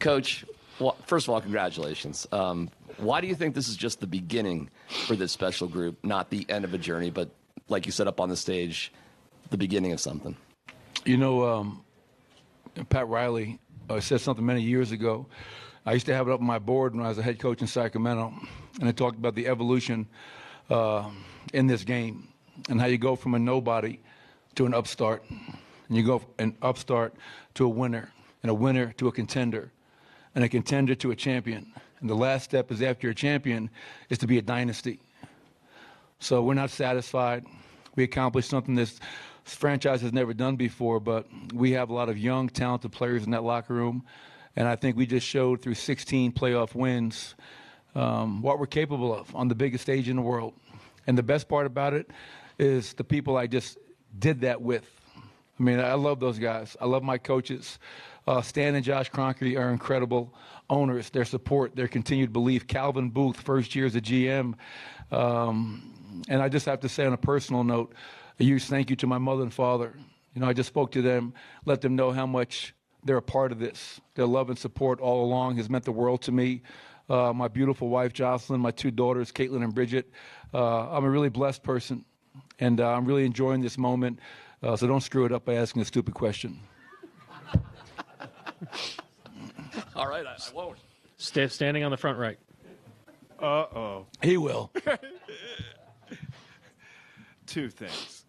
Coach, well, first of all, congratulations. Why do you think this is just the beginning for this special group, not the end of a journey, but like you said up on the stage, the beginning of something? Pat Riley said something many years ago. I used to have it up on my board when I was a head coach in Sacramento, and I talked about the evolution in this game and how you go from a nobody to an upstart, and you go an upstart to a winner, and a winner to a contender, and a contender to a champion. And the last step is after you're a champion is to be a dynasty. So we're not satisfied. We accomplished something this franchise has never done before, but we have a lot of young, talented players in that locker room. And I think we just showed through 16 playoff wins what we're capable of on the biggest stage in the world. And the best part about it is the people I just did that with. I mean, I love those guys. I love my coaches. Stan and Josh Kroenke are incredible owners. Their support, their continued belief. Calvin Booth, first year as a GM. And I just have to say on a personal note, a huge thank you to my mother and father. I just spoke to them, let them know how much they're a part of this. Their love and support all along has meant the world to me. My beautiful wife, Jocelyn, my two daughters, Caitlin and Bridget. I'm a really blessed person, and I'm really enjoying this moment. So don't screw it up by asking a stupid question. All right, I won't. Standing on the front right. Uh-oh. He will. Two things.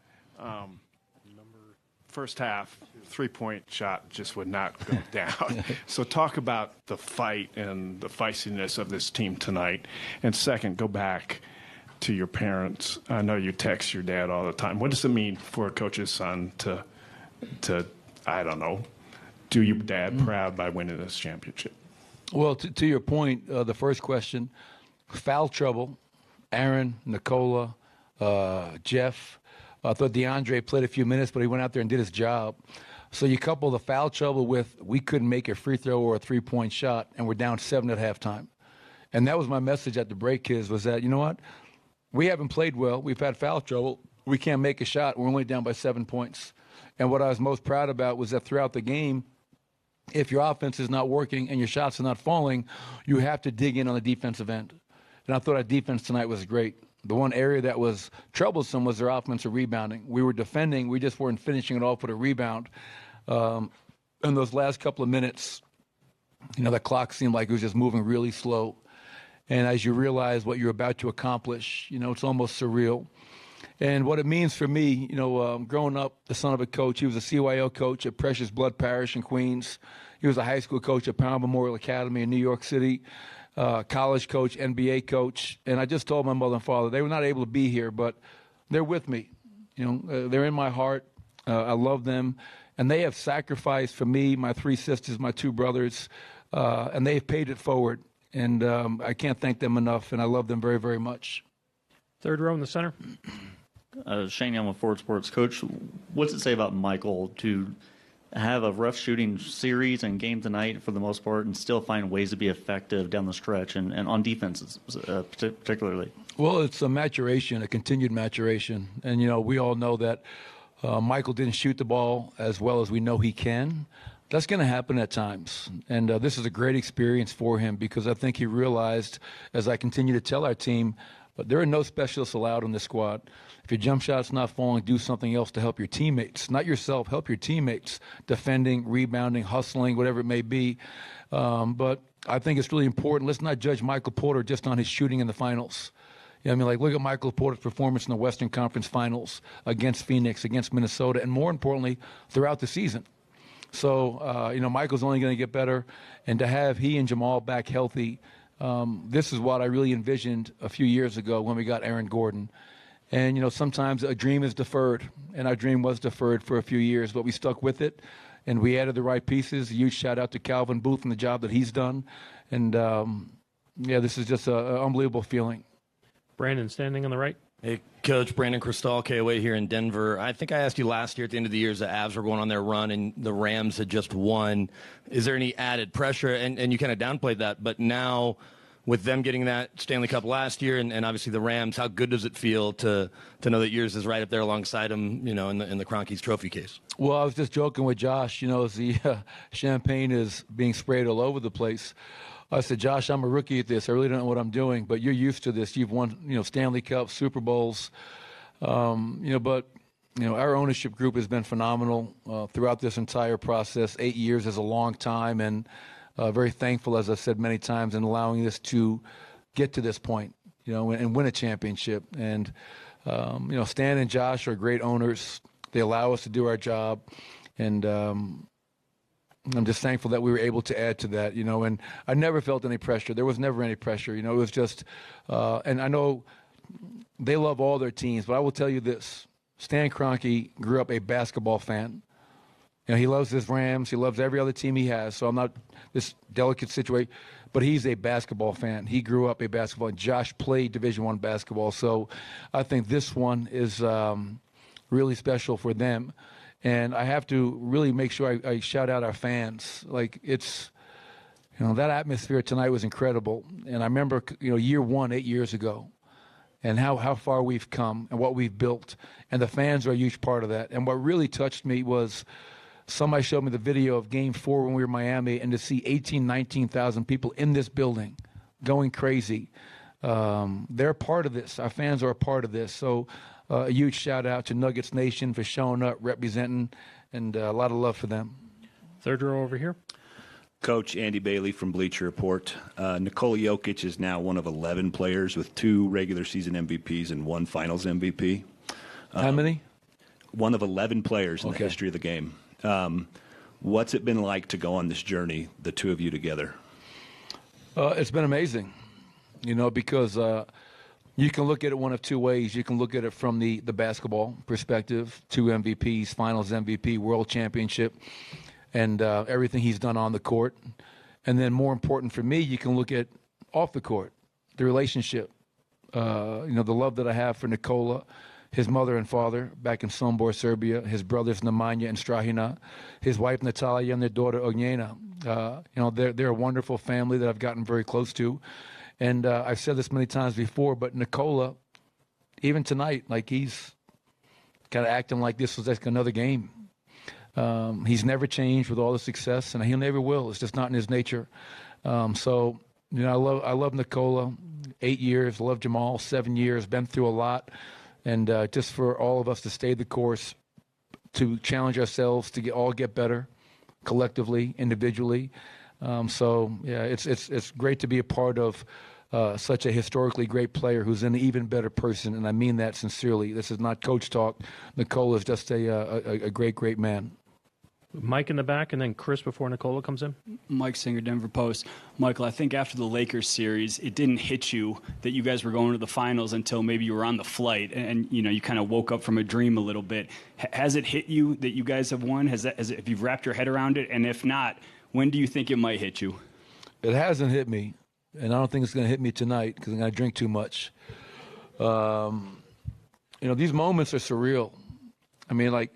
First half, three-point shot just would not go down. So talk about the fight and the feistiness of this team tonight. And second, go back to your parents. I know you text your dad all the time. What does it mean for a coach's son to I don't know, do your dad proud by winning this championship? Well, to your point, the first question, foul trouble, Aaron, Nikola, Jeff. I thought DeAndre played a few minutes, but he went out there and did his job. So you couple the foul trouble with we couldn't make a free throw or a three-point shot, and we're down 7 at halftime. And that was my message at the break, kids, was that, you know what? We haven't played well. We've had foul trouble. We can't make a shot. We're only down by 7 points. And what I was most proud about was that throughout the game, if your offense is not working and your shots are not falling, you have to dig in on the defensive end. And I thought our defense tonight was great. The one area that was troublesome was their offensive rebounding. We were defending. We just weren't finishing it off with a rebound. In those last couple of minutes, the clock seemed like it was just moving really slow. And as you realize what you're about to accomplish, it's almost surreal. And what it means for me, growing up, the son of a coach, he was a CYO coach at Precious Blood Parish in Queens. He was a high school coach at Pound Memorial Academy in New York City. College coach, NBA coach, and I just told my mother and father they were not able to be here, but they're with me. They're in my heart. I love them, and they have sacrificed for me, my 3 sisters, my 2 brothers, and they've paid it forward. And I can't thank them enough, and I love them very, very much. Third row in the center. Shane Young with Ford Sports. Coach, what's it say about Michael to have a rough shooting series and game tonight for the most part and still find ways to be effective down the stretch and on defenses particularly? Well, it's a maturation, a continued maturation. And, we all know that Michael didn't shoot the ball as well as we know he can. That's going to happen at times. And this is a great experience for him because I think he realized, as I continue to tell our team, but there are no specialists allowed in this squad. If your jump shot's not falling, do something else to help your teammates. Not yourself, help your teammates. Defending, rebounding, hustling, whatever it may be. But I think it's really important. Let's not judge Michael Porter just on his shooting in the finals. Look at Michael Porter's performance in the Western Conference Finals against Phoenix, against Minnesota, and more importantly, throughout the season. So, Michael's only going to get better. And to have he and Jamal back healthy, this is what I really envisioned a few years ago when we got Aaron Gordon. And, sometimes a dream is deferred, and our dream was deferred for a few years, but we stuck with it, and we added the right pieces. A huge shout-out to Calvin Booth and the job that he's done. And, this is just an unbelievable feeling. Brandon, standing on the right. Hey, Coach. Brandon Cristal, KOA here in Denver. I think I asked you last year at the end of the year as the Avs were going on their run and the Rams had just won. Is there any added pressure? And you kind of downplayed that, but now with them getting that Stanley Cup last year and obviously the Rams, how good does it feel to know that yours is right up there alongside them, in the Kroenke's trophy case? Well, I was just joking with Josh, as the champagne is being sprayed all over the place. I said, Josh, I'm a rookie at this. I really don't know what I'm doing, but you're used to this. You've won, Stanley Cups, Super Bowls, but our ownership group has been phenomenal throughout this entire process. 8 years is a long time, and very thankful, as I've said many times, in allowing this to get to this point, and win a championship. And, Stan and Josh are great owners. They allow us to do our job, and I'm just thankful that we were able to add to that, and I never felt any pressure. There was never any pressure, it was just, and I know they love all their teams, but I will tell you this. Stan Kroenke grew up a basketball fan. He loves his Rams. He loves every other team he has, so I'm not this delicate situation, but he's a basketball fan. He grew up a basketball, and Josh played Division I basketball, so I think this one is really special for them. And I have to really make sure I shout out our fans. Like, it's, that atmosphere tonight was incredible. And I remember, year one, 8 years ago, and how far we've come and what we've built. And the fans are a huge part of that. And what really touched me was somebody showed me the video of Game 4 when we were in Miami, and to see 19,000 people in this building going crazy. They're part of this. Our fans are a part of this. So a huge shout out to Nuggets Nation for showing up, representing, and a lot of love for them. Third row over here. Coach Andy Bailey from Bleacher Report. Nikola Jokic is now one of 11 players with 2 regular season MVPs and 1 finals MVP. How many? One of 11 players in the history of the game. What's it been like to go on this journey, the two of you together? It's been amazing, because you can look at it one of two ways. You can look at it from the basketball perspective, 2 MVPs, finals MVP, world championship, and everything he's done on the court. And then more important for me, you can look at off the court, the relationship, the love that I have for Nikola, his mother and father back in Sombor, Serbia, his brothers Nemanja and Strahina, his wife Natalia and their daughter Ognjena. They're a wonderful family that I've gotten very close to. And I've said this many times before, but Nikola, even tonight, like, he's kind of acting like this was like another game. He's never changed with all the success, and he never will. It's just not in his nature. I love Nikola. 8 years. I love Jamal. 7 years. Been through a lot. And just for all of us to stay the course, to challenge ourselves, to all get better collectively, individually. It's great to be a part of such a historically great player who's an even better person, and I mean that sincerely. This is not coach talk. Nikola is just a great, great man. Mike in the back, and then Chris before Nikola comes in. Mike Singer, Denver Post. Michael, I think after the Lakers series, it didn't hit you that you guys were going to the finals until maybe you were on the flight, and you kind of woke up from a dream a little bit. Has it hit you that you guys have won? Have you wrapped your head around it? And if not, when do you think it might hit you? It hasn't hit me, and I don't think it's going to hit me tonight because I'm going to drink too much. These moments are surreal. I mean, like,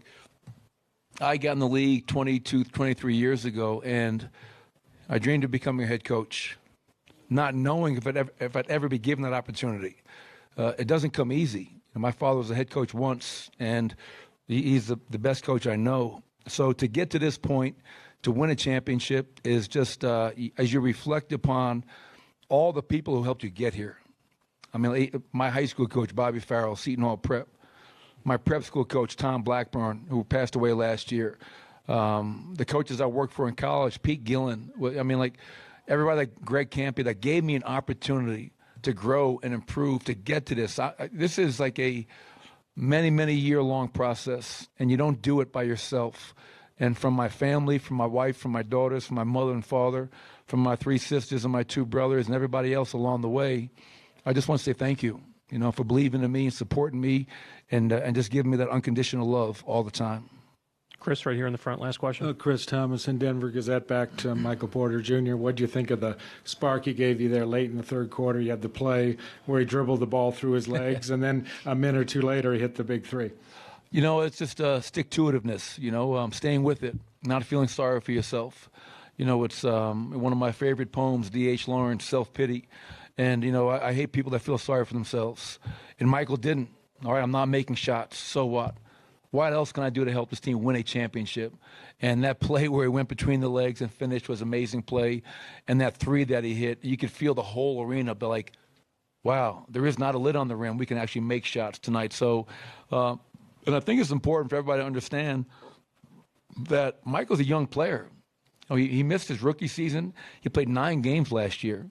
I got in the league 22, 23 years ago, and I dreamed of becoming a head coach, not knowing if I'd ever be given that opportunity. It doesn't come easy. My father was a head coach once, and he's the best coach I know. So to get to this point, to win a championship is just, as you reflect upon all the people who helped you get here. I mean, my high school coach, Bobby Farrell, Seton Hall Prep. My prep school coach, Tom Blackburn, who passed away last year. The coaches I worked for in college, Pete Gillen. I mean, like, everybody like Greg Campy that gave me an opportunity to grow and improve, to get to this. This is like a many, many year-long process, and you don't do it by yourself. And from my family, from my wife, from my daughters, from my mother and father, from my 3 sisters and my 2 brothers and everybody else along the way, I just want to say thank you, for believing in me and supporting me and just giving me that unconditional love all the time. Chris, right here in the front, last question. Chris Thomas in Denver Gazette. Back to Michael Porter Jr. What do you think of the spark he gave you there late in the third quarter? You had the play where he dribbled the ball through his legs, and then a minute or two later he hit the big 3. It's just stick-to-itiveness, staying with it, not feeling sorry for yourself. It's one of my favorite poems, D.H. Lawrence, Self-Pity. And, I hate people that feel sorry for themselves. And Michael didn't. All right, I'm not making shots. So what? What else can I do to help this team win a championship? And that play where he went between the legs and finished was an amazing play. And that three that he hit, you could feel the whole arena be like, wow, there is not a lid on the rim. We can actually make shots tonight. So, and I think it's important for everybody to understand that Michael's a young player. He missed his rookie season. He played 9 games last year.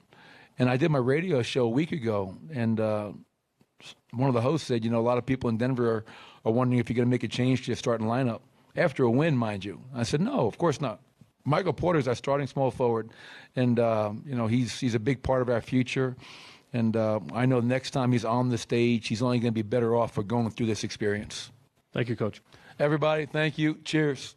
And I did my radio show a week ago, and one of the hosts said, a lot of people in Denver are wondering if you're going to make a change to your starting lineup. After a win, mind you. I said, no, of course not. Michael Porter's our starting small forward, and he's a big part of our future. And I know next time he's on the stage, he's only going to be better off for going through this experience. Thank you, Coach. Everybody, thank you. Cheers.